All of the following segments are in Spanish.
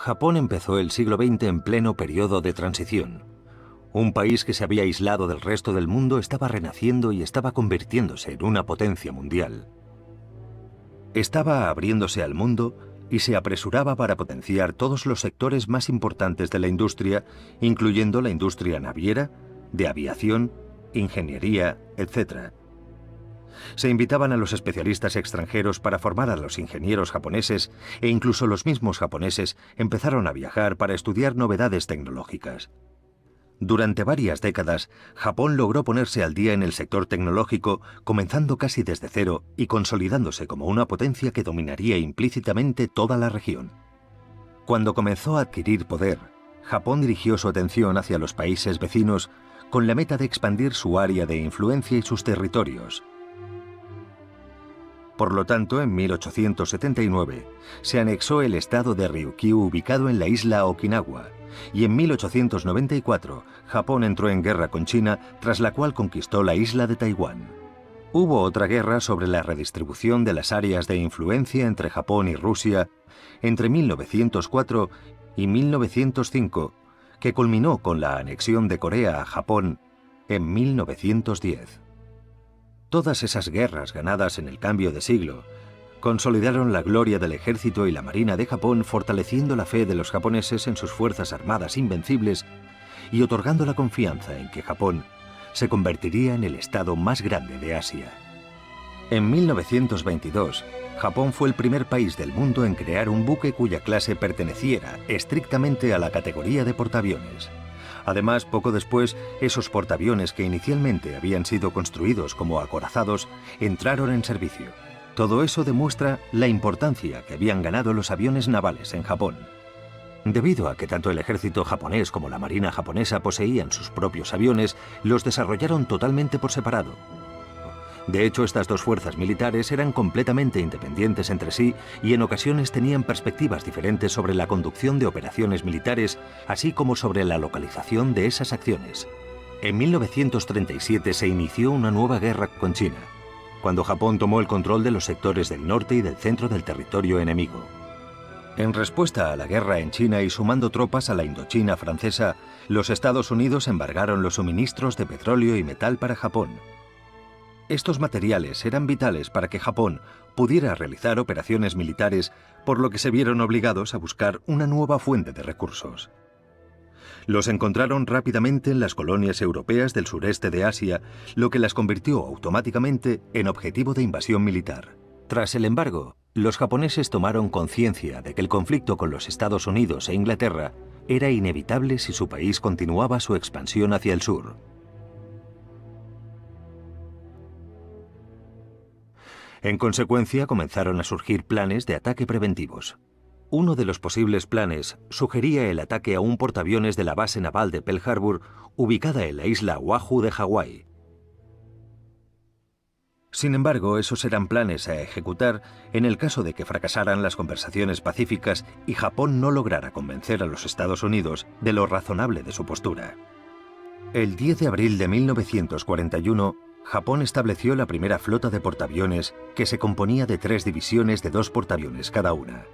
Japón empezó el siglo XX en pleno periodo de transición. Un país que se había aislado del resto del mundo estaba renaciendo y estaba convirtiéndose en una potencia mundial. Estaba abriéndose al mundo y se apresuraba para potenciar todos los sectores más importantes de la industria, incluyendo la industria naviera, de aviación, ingeniería, etc. Se invitaban a los especialistas extranjeros para formar a los ingenieros japoneses e incluso los mismos japoneses empezaron a viajar para estudiar novedades tecnológicas. Durante varias décadas, Japón logró ponerse al día en el sector tecnológico, comenzando casi desde cero y consolidándose como una potencia que dominaría implícitamente toda la región. Cuando comenzó a adquirir poder, Japón dirigió su atención hacia los países vecinos con la meta de expandir su área de influencia y sus territorios. Por lo tanto, en 1879 se anexó el estado de Ryukyu ubicado en la isla Okinawa, y en 1894 Japón entró en guerra con China, tras la cual conquistó la isla de Taiwán. Hubo otra guerra sobre la redistribución de las áreas de influencia entre Japón y Rusia entre 1904 y 1905, que culminó con la anexión de Corea a Japón en 1910. Todas esas guerras ganadas en el cambio de siglo consolidaron la gloria del ejército y la marina de Japón, fortaleciendo la fe de los japoneses en sus fuerzas armadas invencibles y otorgando la confianza en que Japón se convertiría en el estado más grande de Asia. En 1922, Japón fue el primer país del mundo en crear un buque cuya clase perteneciera estrictamente a la categoría de portaaviones. Además, poco después, esos portaaviones que inicialmente habían sido construidos como acorazados entraron en servicio. Todo eso demuestra la importancia que habían ganado los aviones navales en Japón. Debido a que tanto el ejército japonés como la marina japonesa poseían sus propios aviones, los desarrollaron totalmente por separado. De hecho, estas dos fuerzas militares eran completamente independientes entre sí y en ocasiones tenían perspectivas diferentes sobre la conducción de operaciones militares, así como sobre la localización de esas acciones. En 1937 se inició una nueva guerra con China, cuando Japón tomó el control de los sectores del norte y del centro del territorio enemigo. En respuesta a la guerra en China y sumando tropas a la Indochina francesa, los Estados Unidos embargaron los suministros de petróleo y metal para Japón. Estos materiales eran vitales para que Japón pudiera realizar operaciones militares, por lo que se vieron obligados a buscar una nueva fuente de recursos. Los encontraron rápidamente en las colonias europeas del sureste de Asia, lo que las convirtió automáticamente en objetivo de invasión militar. Tras el embargo, los japoneses tomaron conciencia de que el conflicto con los Estados Unidos e Inglaterra era inevitable si su país continuaba su expansión hacia el sur. En consecuencia, comenzaron a surgir planes de ataque preventivos. Uno de los posibles planes sugería el ataque a un portaaviones de la base naval de Pearl Harbor, ubicada en la isla Oahu de Hawái. Sin embargo, esos eran planes a ejecutar en el caso de que fracasaran las conversaciones pacíficas y Japón no lograra convencer a los Estados Unidos de lo razonable de su postura. El 10 de abril de 1941, Japón estableció la primera flota de portaaviones, que se componía de 3 divisiones de 2 portaaviones cada una.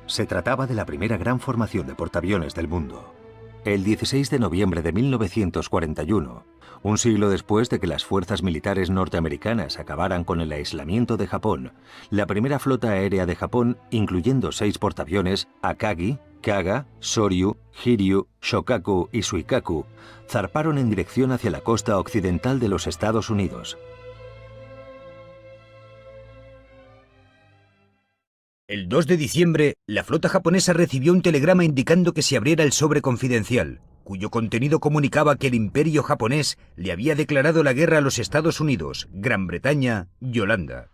Se trataba de la primera gran formación de portaaviones del mundo. El 16 de noviembre de 1941, un siglo después de que las fuerzas militares norteamericanas acabaran con el aislamiento de Japón, la primera flota aérea de Japón, incluyendo 6 portaaviones, Akagi, Kaga, Soryu, Hiryu, Shokaku y Suikaku, zarparon en dirección hacia la costa occidental de los Estados Unidos. El 2 de diciembre, la flota japonesa recibió un telegrama indicando que se abriera el sobre confidencial, cuyo contenido comunicaba que el Imperio japonés le había declarado la guerra a los Estados Unidos, Gran Bretaña y Holanda.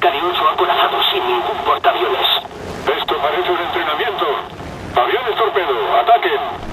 cerca de 8 acorazados sin ningún portaaviones. Esto parece un entrenamiento. Aviones torpedo, ataquen.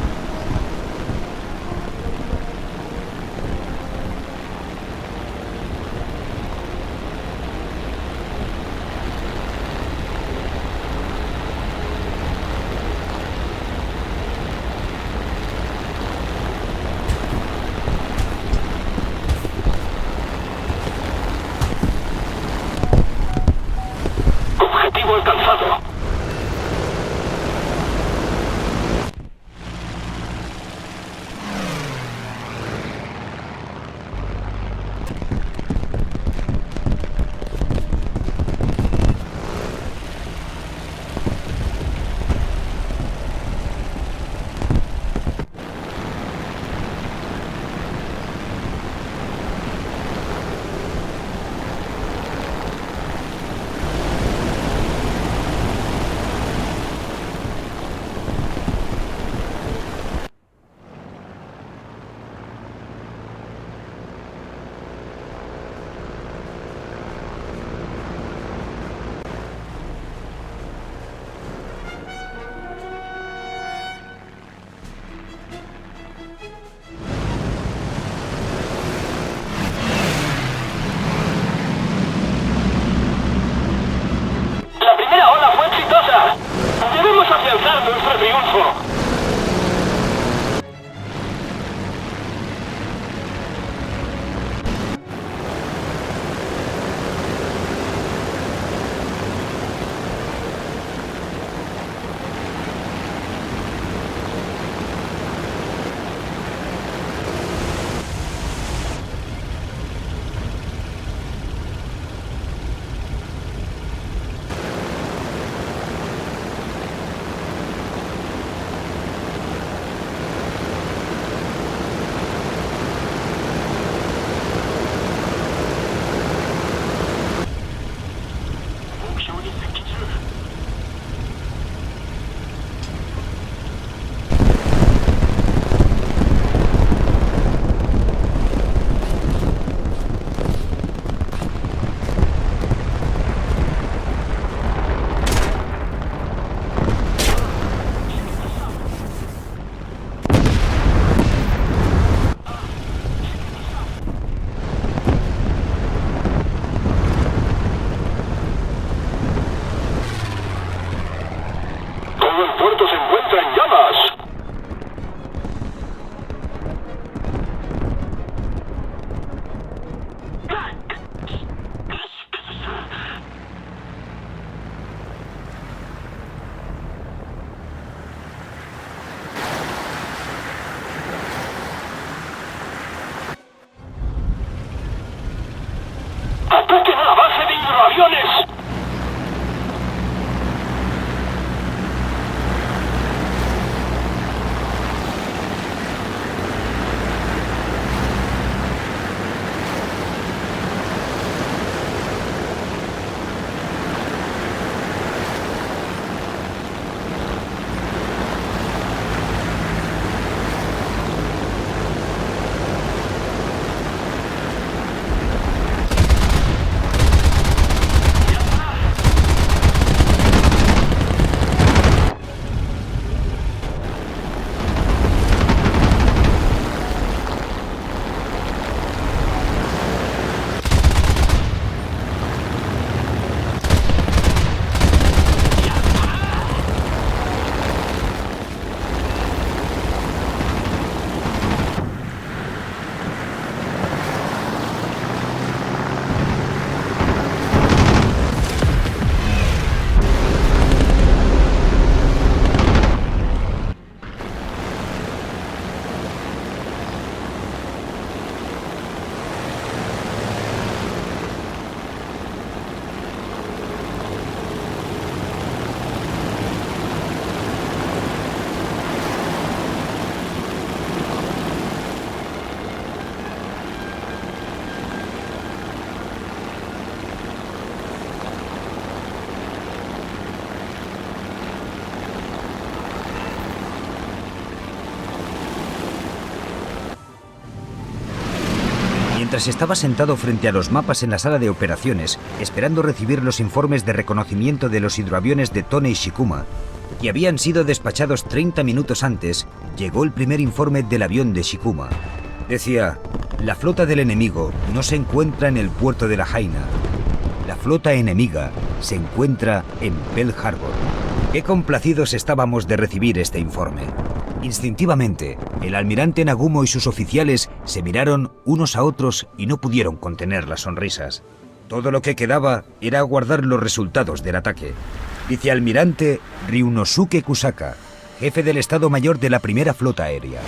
Objetivo alcanzado. Mientras estaba sentado frente a los mapas en la sala de operaciones, esperando recibir los informes de reconocimiento de los hidroaviones de Tone y Shikuma, que habían sido despachados 30 minutos antes, llegó el primer informe del avión de Shikuma. Decía: la flota del enemigo no se encuentra en el puerto de Lahaina. La flota enemiga se encuentra en Pearl Harbor. Qué complacidos estábamos de recibir este informe. Instintivamente, el almirante Nagumo y sus oficiales se miraron unos a otros y no pudieron contener las sonrisas. Todo lo que quedaba era aguardar los resultados del ataque. Vicealmirante Ryunosuke Kusaka, jefe del Estado Mayor de la Primera Flota Aérea.